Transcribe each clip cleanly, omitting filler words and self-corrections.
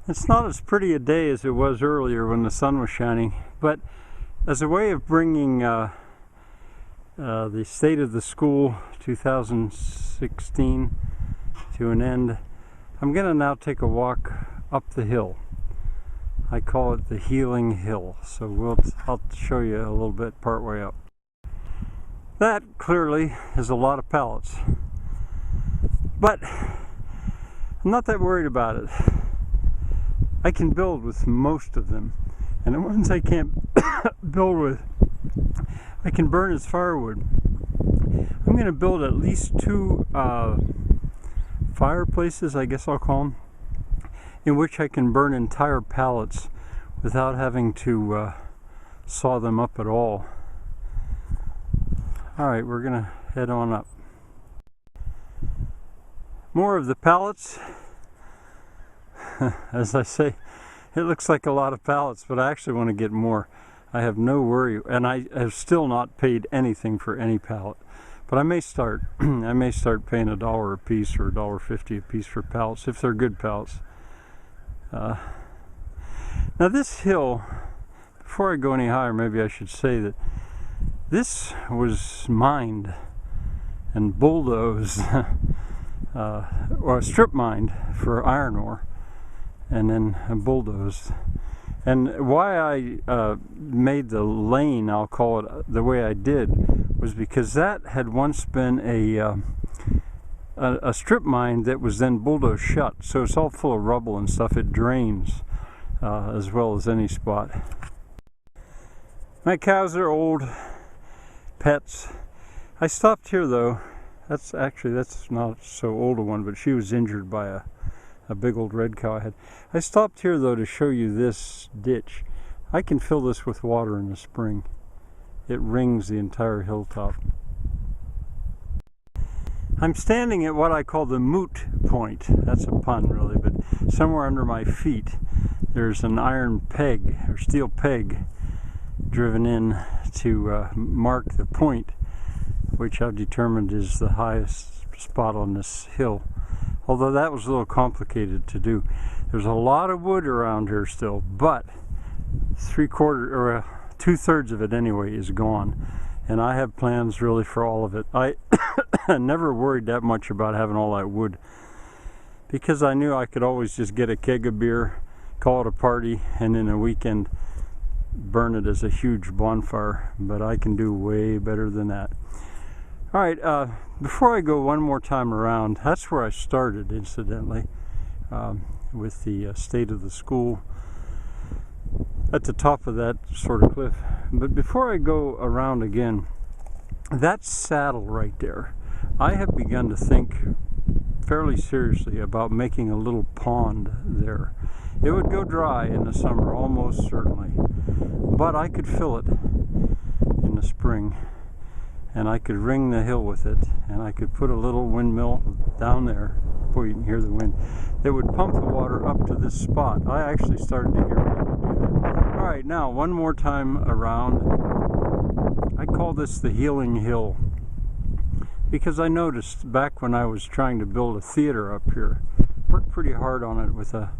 It's not as pretty a day as it was earlier when the sun was shining, but as a way of bringing the State of the School 2016 to an end, I'm going to now take a walk up the hill. I call it the Healing Hill, so I'll show you a little bit partway up. That clearly is a lot of pallets, but I'm not that worried about it. I can build with most of them, and the ones I can't build with, I can burn as firewood. I'm going to build at least two fireplaces, I guess I'll call them, in which I can burn entire pallets without having to saw them up at all. Alright, we're going to head on up. More of the pallets. As I say, it looks like a lot of pallets, but I actually want to get more. I have no worry, and I have still not paid anything for any pallet. But I may start. I may start paying $1 a piece or $1.50 a piece for pallets, if they're good pallets. Now this hill, before I go any higher, maybe I should say that this was mined and bulldozed, or strip mined for iron ore, and then bulldozed. And why I made the lane, I'll call it the way I did, was because that had once been a strip mine that was then bulldozed shut. So it's all full of rubble and stuff. It drains as well as any spot. My cows are old pets. I stopped here though. That's not so old a one, but she was injured by a big old red cow I had. I stopped here though to show you this ditch. I can fill this with water in the spring. It rings the entire hilltop. I'm standing at what I call the moot point. That's a pun really, but somewhere under my feet there's an iron peg or steel peg driven in to mark the point, which I've determined is the highest spot on this hill. Although that was a little complicated to do. There's a lot of wood around here still, but 2/3 of it anyway is gone, and I have plans really for all of it. I never worried that much about having all that wood, because I knew I could always just get a keg of beer, call it a party, and in a weekend burn it as a huge bonfire. But I can do way better than that. Alright, before I go one more time around, that's where I started, incidentally, with the State of the School at the top of that sort of cliff. But before I go around again, that saddle right there, I have begun to think fairly seriously about making a little pond there. It would go dry in the summer, almost certainly, but I could fill it in the spring. And I could ring the hill with it, and I could put a little windmill down there, before you can hear the wind, that would pump the water up to this spot. I actually started to hear people do that. Alright, now one more time around. I call this the Healing Hill, because I noticed back when I was trying to build a theater up here, worked pretty hard on it with a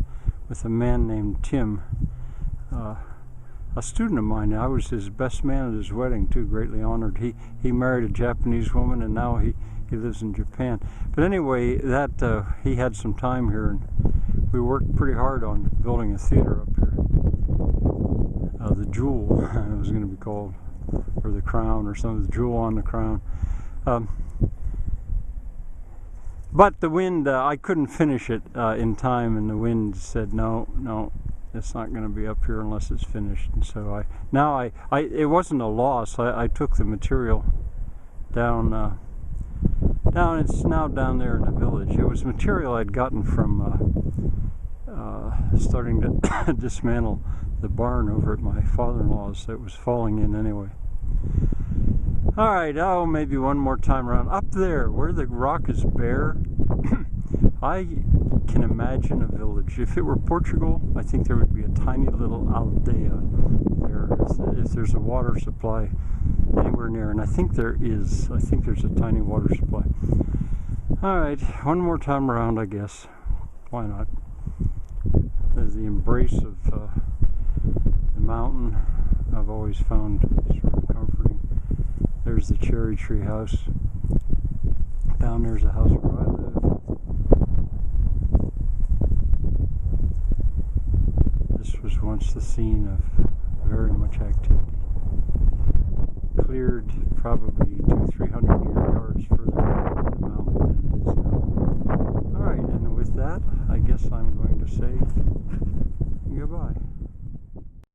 man named Tim, a student of mine. I was his best man at his wedding too, greatly honored. He married a Japanese woman, and now he lives in Japan. But anyway, that he had some time here, and we worked pretty hard on building a theater up here. The Jewel, it was going to be called, or the Crown, or something. The Jewel on the Crown. But the wind, I couldn't finish it in time, and the wind said no. It's not going to be up here unless it's finished. And so it wasn't a loss. I took the material down. It's now down there in the village. It was material I'd gotten from starting to dismantle the barn over at my father-in-law's that was falling in anyway. All right, maybe one more time around. Up there, where the rock is bare, I can imagine a village. If it were Portugal, I think there would be a tiny little aldea there if there's a water supply anywhere near, and I think there is. I think there's a tiny water supply. All right, one more time around, I guess. Why not? the embrace of the mountain, I've always found sort of comforting. There's the cherry tree house. Down there's a house where I live. This was once the scene of very much activity. Cleared probably 200-300 yards further